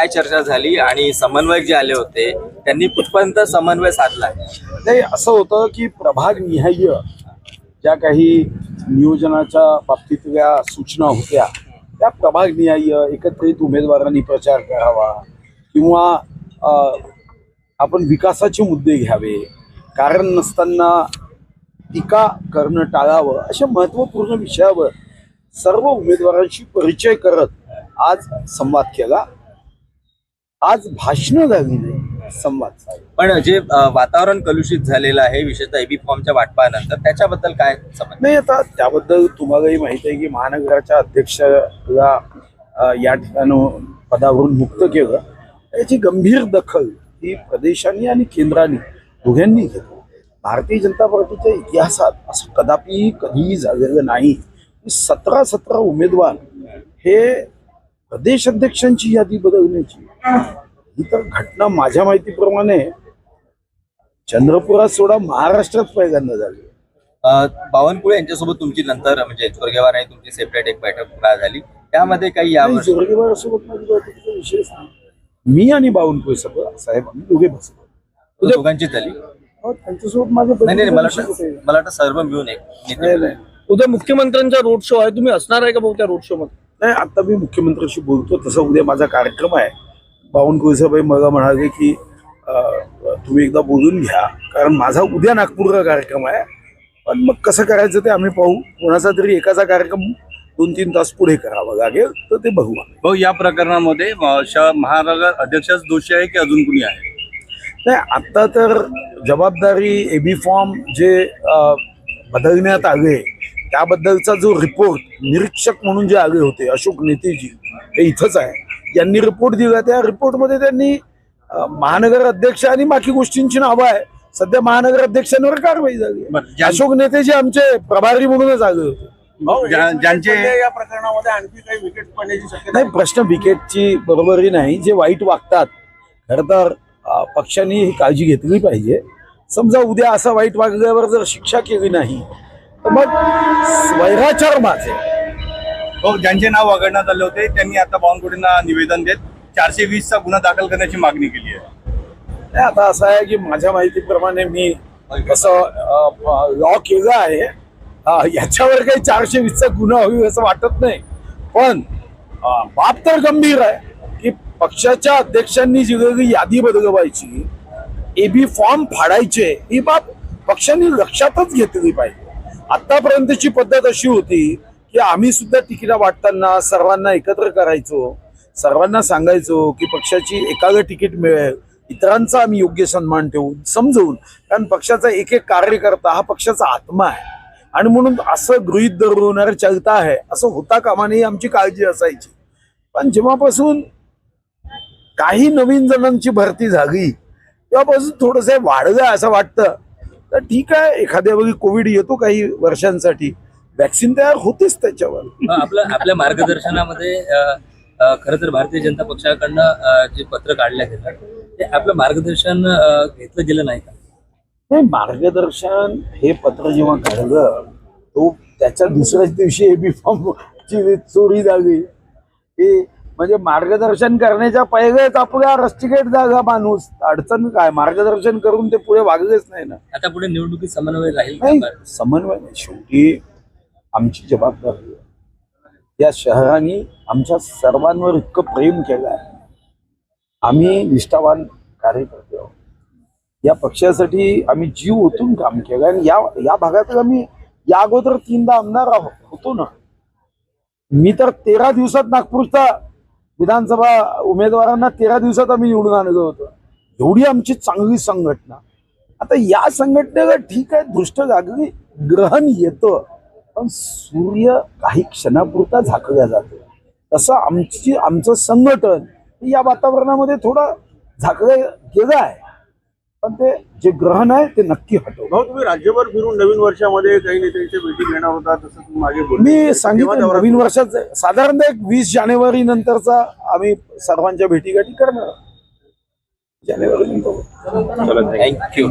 काय चर्चा झाली आणि समन्वयक जे आले होते त्यांनी कुठपर्यंत समन्वय साधला? नाही, असं होतं की प्रभाग निहाय ज्या काही नियोजनाच्या बाबतीतल्या सूचना होत्या त्या प्रभाग निहाय एकत्रित उमेदवारांनी प्रचार करावा किंवा आपण विकासाचे मुद्दे घ्यावे, कारण नसताना टीका करणं टाळावं, अशा महत्त्वपूर्ण विषयावर सर्व उमेदवारांशी परिचय करत आज संवाद केला. आज भाषणं झाली नाही, संवाद झाला. पण जे वातावरण कलुषित झालेलं आहे विशेषतः एबी फॉर्मच्या वाटपानंतर त्याच्याबद्दल काय समज? नाही, आता त्याबद्दल तुम्हालाही माहिती आहे की महानगराच्या अध्यक्षाला या ठिकाणी पदावरून मुक्त केलं. याची गंभीर दखल ही प्रदेशांनी आणि केंद्राने दोघांनी घेतली. भारतीय जनता पार्टीच्या इतिहासात असं कधीही झालेलं नाही. 17 उमेदवार हे प्रदेश अध्यक्षांची यादी बदलण्याची ही तर घटना माझ्या माहितीप्रमाणे चंद्रपुरात सोडा महाराष्ट्रात पहिल्यांदा झाली. बावनकुळे यांच्यासोबत तुमची नंतर म्हणजे जोरगेवार आणि तुमची सेपरेट एक बैठक झाली, त्यामध्ये काही यावर जोरगेवार सोबत माझी बैठकीचा विषय नाही. मी आणि बावनकुळे साहेब आम्ही दोघे बसलो. दोघांची झाली. त्यांच्यासोबत माझं नाही, मला वाटतं सर्व मिळून एक. उद्या मुख्यमंत्र्यांचा रोड शो आहे, तुम्ही असणार आहे का भाऊ त्या रोड शो मध्ये? नाही, आता मी मुख्यमंत्र्यांशी बोलतो. तसं उद्या माझा कार्यक्रम आहे. बावनकुळे साहेब मला म्हणाले की तुम्ही एकदा बोलून घ्या, कारण माझा उद्या नागपूरचा कार्यक्रम आहे. पण मग कसं करायचं ते आम्ही पाहू. कोणाचा तरी एकाचा कार्यक्रम 2-3 तास पुढे करावा लागेल तर ते बघू. भाऊ, या प्रकरणामध्ये महानगर अध्यक्षच दोषी आहे की अजून कुणी आहे? नाही, आता तर जबाबदारी एबी फॉर्म जे बदलण्यात आले त्याबद्दलचा जो रिपोर्ट निरीक्षक म्हणून जे आले होते अशोक नेतेजी, हे इथंच आहे, यांनी रिपोर्ट दिला. त्या रिपोर्टमध्ये त्यांनी महानगर अध्यक्ष आणि बाकी गोष्टींची नावं आहे. सध्या महानगर अध्यक्षांवर कारवाई झाली. अशोक नेतेजी आमचे प्रभारी म्हणूनच आले होते. ज्यांचे या प्रकरणामध्ये आणखी काही विकेट पडण्याची शक्यता नाही, प्रश्न विकेटची बरोबरी नाही. जे वाईट वागतात खरं तर पक्षांनी ही काळजी घेतली पाहिजे. समजा उद्या असं वाईट वागल्यावर जर शिक्षा केली नाही तर मग वैराचार माझे. हो, ज्यांचे नाव वगळण्यात आले होते त्यांनी आता बावनकुळेंना निवेदन देत 420चा गुन्हा दाखल करण्याची मागणी केली आहे. नाही, आता असं आहे की माझ्या माहितीप्रमाणे मी कसं लॉ केलं आहे, याच्यावर काही 420चा गुन्हा होईल असं वाटत नाही. पण बाब तर गंभीर आहे की पक्षाच्या अध्यक्षांनी जी यादी बदलवायची, एबी फॉर्म फाडायचे, ही बाब पक्षांनी लक्षातच घेतली पाहिजे. आतापर्यंतची पद्धत अशी होती की आम्ही सुद्धा तिकीट वाटताना सर्वांना एकत्र करायचो, सर्वांना सांगायचो की पक्षाची एकाला तिकीट मिळेल, इतरांचा आम्ही योग्य सन्मान ठेवून समजवून, कारण पक्षाचा एक कार्यकर्ता हा पक्षाचा आत्मा आहे आणि म्हणून असं गृहीत धरून चलता आहे असं होता कामा नये आमची काळजी असायची. पण जेव्हापासून काही नवीन जणांची भरती झाली तेव्हापासून थोडंसं वाढलं असं वाटतं. तर ठीक आहे, एखाद्या वेळी कोविड येतो काही वर्षांसाठी, वॅक्सिन तयार होतेच त्याच्यावर. आपल्या मार्गदर्शनामध्ये खरं तर भारतीय जनता पक्षाकडनं जे पत्र काढलं गेलं ते आपलं मार्गदर्शन घेतलं गेलं नाही का? नाही, मार्गदर्शन हे पत्र जेव्हा काढलं तो त्याच्या दुसऱ्याच दिवशी एबी फॉर्मची चोरी झाली. हे म्हणजे मार्गदर्शन करण्याच्या पहिलेच आपला रस्टिकेट जागा माणूस. अडचण काय, मार्गदर्शन करून ते पुढे वागलेच नाही ना. आता पुढे निवडणुकीत समन्वय राहील? नाही, समन्वय नाही. शेवटी आमची जबाबदारी आहे. या शहराने आमच्या सर्वांवर इतकं प्रेम केलं आहे. आम्ही निष्ठावान कार्यकर्ते आहोत. या पक्षासाठी आम्ही जीव ओतून काम केलं आणि या भागात आम्ही या अगोदर 3दा आमदार होतो ना. मी तर 13 दिवसात नागपूरचा विधानसभा उमेदवारांना 13 दिवसात आम्ही निवडून आणलं होतं. एवढी आमची चांगली संघटना. आता या संघटनेला ठीक आहे, दृष्ट लागली, ग्रहण येतं, पण सूर्य काही क्षणापुरता झाकल्या जातो. तसं आमचं संघटन या वातावरणामध्ये थोडं झाकलं गेलं आहे. पण ते जे ग्रहण आहे ते नक्की हटव. भाऊ, तुम्ही राज्यभर फिरून नवीन वर्षामध्ये काही नेत्यांच्या भेटी घेणार होता, तसं तुम्ही मागे बोलले. मी सांगितलं नवीन वर्षात साधारणतः 20 जानेवारी नंतरचा आम्ही सर्वांच्या भेटीगाठी करणार. जानेवारी नंतर. थँक्यू.